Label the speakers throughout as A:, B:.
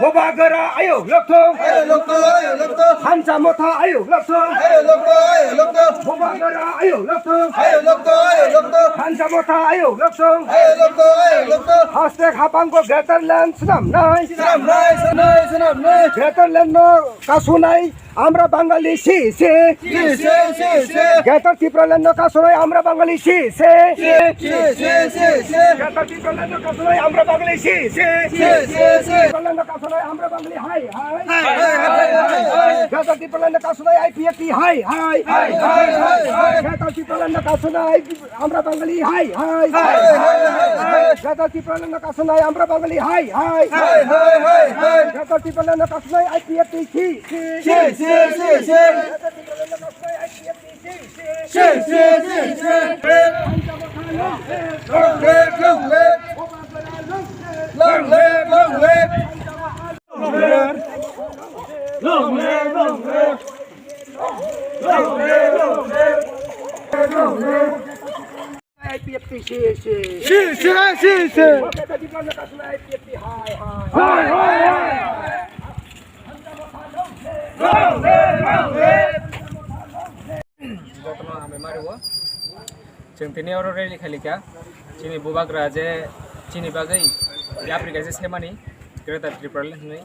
A: Bobagara ayo lokto Hansa motha ayo lokto Bobagara ayo lokto Hansa motha ayo lokto Hastek hapang ko Greaterland senam nai Greaterland no kasunai আমরা বাঙালি C সে গেতার ত্রিপুরাল্যান্ড কাছলাই আমরা বাঙালি C সে গেতার ত্রিপুরাল্যান্ড কাছলাই আমরা বাঙালি C সে ত্রিপুরাল্যান্ড কাছলাই আমরা বাঙালি হাই হাই গেতার ত্রিপুরাল্যান্ড কাছলাই IPFT হাই হাই গেতার ত্রিপুরাল্যান্ড কাছলাই আমরা বাঙালি হাই হাই গেতার ত্রিপুরাল্যান্ড কাছলাই আমরা বাঙালি হাই হাই গেতার ত্রিপুরাল্যান্ড কাছলাই আইপিএফটি সি
B: जों दिनै अर रेलि खालिका चिनि बुबाग्रा जे चिनि बागै आफ्रिका जे सेमानि ग्रेटार त्रिपुराल्यान्ड होननाय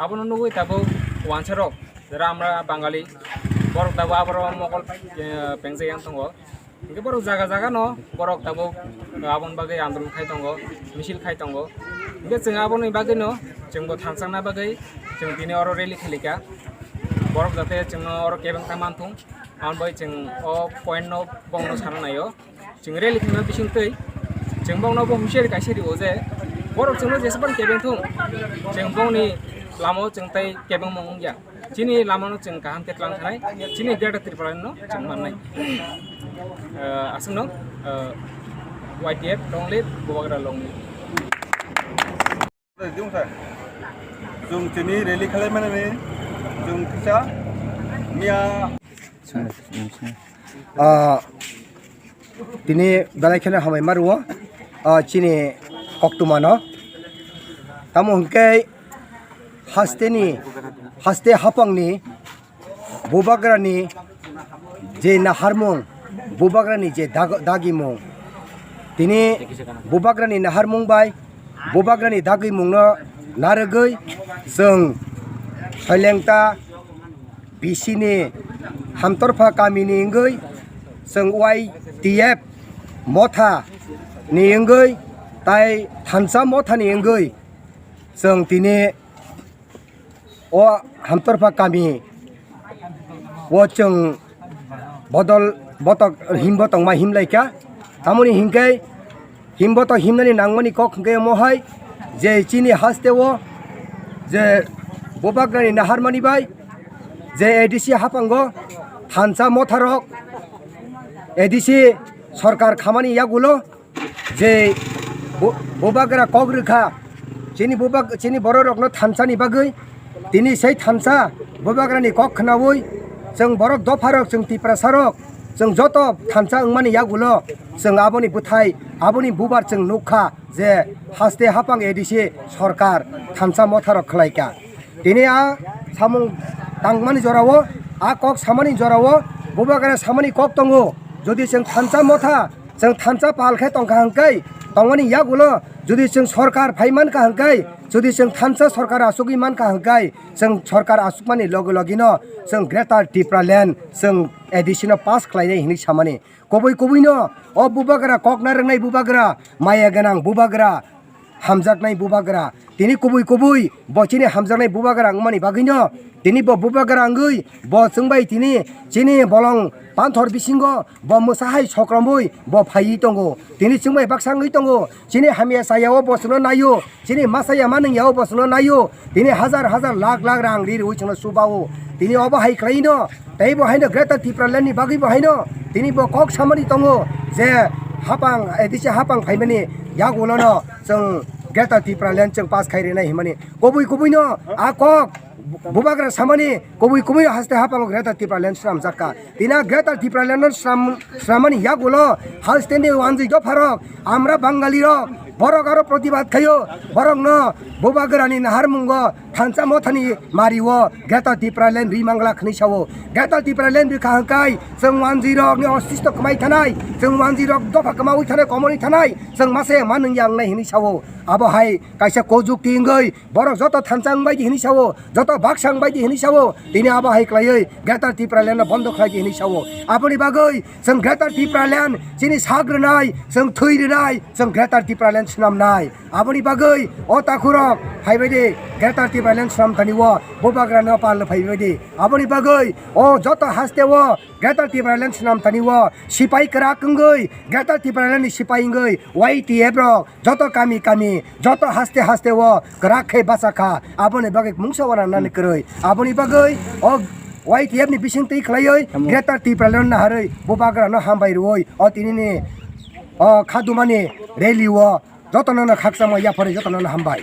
B: आबोनो नुगै ताबो वानसारक जरा आमरा बांगाली बरक ताबो आबरो मकल पेंजायां दङ इंगे बरक जागा जागा न बरक ताबो आबोन बागै आन्दोलन खाय दङ मिছিল खाय दङ इंगे जों आबोनि बागै न जोंबो थांसांना बागै जों दिनै अर रेलि खालिका बरक जाते जों अर केबें तामानथुं आं बै जों अ पॉइंट न बंनो साना नायो जों रेलि थांना बिसिंतै जों बंनो बंसेरि गायसेरिओ जे बरक जोंनो जेसेबां केबें थुं जों बंनि लामाव जों तै केबें मंगिया चिनि लामानो जों गाहाम तेतलां थानाय चिनि ग्रेटार त्रिपुराल्यान्ड न जों माननाय आसुनो वाइटिएफ लंलिट बुबाग्रा लंलिट
C: जों दिनै रेलि खालामनानै जों फिसा मिया
A: Tini balai kena hamai maruo Chini koktumano Tamu hingkai Haste hapang ni Bubagra ni Je naharmung Bubagra ni je dagimung Tini Bubagra ni naharmung bai Bubagra ni dagimung no Naragoi Zeng Sailengta Bisini Hamtorfa kami ni ingoi Seng YTF Motha ni ingoi Tai Thansa Motha ni ingoi Seng tini O Hamtorfa kami O Jeng Bodol Botok Himbotong ma himlaika Tamuni hingkai Himbotok himnani nangmani kok hingkai mohai Je chini haste o Je Bubagrani naharmani bai Je ADC hapango Thansa Motharok ADC সরকার খামানি ইয়াগুলো যে বুবাগ্রা কগরখা চিনি বড় রকম থানসানি বাগৈ তিনি সেই থানসা বুবাগ্রানি cock খানাবই जों বরক দফারক जों টিপ্রাসারক जों যত থানসা ওংমানি ইয়াগুলো जों আবনি বুথাই আবনি বুবার जों নুখা যে হাসতে হাপাং এডিসি সরকার থানসা মথারক খলাইকা তিনি আ সামুং তাংমানি জরাও আ কক সামানি জরাও বুবাগ্রা সামানি কক দङो যদি जों थानसा मथा जों थानसा पालखाय तंखा हांकै तंगनि यागुलो যদি जों सरकार फाइमान का हांकै যদি जों थानसा सरकार आसुगि मान का हांकै जों सरकार आसुकमानि लगे लगेनो जों ग्रेटार टिप्राल्यान्ड जों एडिशन पास खालायनाय हिनि सामानि कबैनो अ बुबाग्रा ककना रोंनाय बुबाग्रा माया गोनां बुबाग्रा हामजाकनाय बुबाग्रा तिनि कबै बचिनि हामजाकनाय बुबाग्रा मानि बागैनो तिनि बुबाग्रा आंगै ब जोंबाय तिनि चिनि बलं पान्थर बिसिंगो ब मोसाहाय सक्रमबै ब फायि दंगो तिनि जोंबाय बाक्साङै दंगो चिनि हामिया सायाव बसनो नायो चिनि मासाया मानयाव बसनो नायो तिनि हजार लाख रां रिरुइ जोंनो सुबावो तिनि अबाहाय खालायनो तै बहायनो ग्रेटार टिप्राल्यान्डनि बागै बहायनो तिनि ब कक सामानि दंगो जे हापां एदिसे हापां फाइमानि यागुलनो जों ग्रेटार टिप्राल्यान्ड जों पास खायरेनाय हिमानि कबैनो आ कक बुबाग्रा सामानि कबैनो हास्ते हापां ग्रेटार टिप्राल्यान्ड श्राम जाका तिना ग्रेटार टिप्राल्यान्ड श्रामानि यागुलो हास्तेनि वानजै दफारक आमरा बांगाली रक borok aro protibad khayo borok no bobagrani naharmungo thansa mothani mariwo geta tipralen rimangla khni sawo geta tipralen bi khangkai जों 10 ni अस्तित्व कमाइ थानाय जों 10 दफा कमाइ थानाय कमनि थानाय जों मासे मानों यांनाय हिनि सावो आबहाय कायसा कोजुक्ति इंगै बर जत थानसां बायदि हिनि सावो जत बाक्सां बायदि हिनि सावो दिनै आबहाय क्लायै ग्रेटार टिप्रालेन बन्द खालाय हिनि सावो आबनि बागै जों ग्रेटार टिप्रालेन जिनि साग्रोनाय जों थैरोनाय जों ग्रेटार टिप्रालेन सुनामनाय आबनि बागै अ ताखुरक फायबायदि ग्रेटार टिप्रालेन सुनाम थानिवो बोबाग्रानो पाल फायबायदि आबनि बागै अ जत हास्तेवो ग्रेटार टिप्रालेन सुनाम थानिवो सिपाइ करा कंगै ग्रेटार टिप्रालेन सिपाइ इंगै YTF रक जत कामी कामी जत हास्ते हास्ते वो राखे बासाखा आबनि बागै मुंसावरा नानै करै आबनि बागै अ YTF नि बिसिंतै खलायै ग्रेटार टिप्रालेन नाहारै बोबाग्रानो हामबाय रोय अ तिनिनि अ खादुमानि रेलिवो जतननो खाकसामा याफरे जतननो हामबाय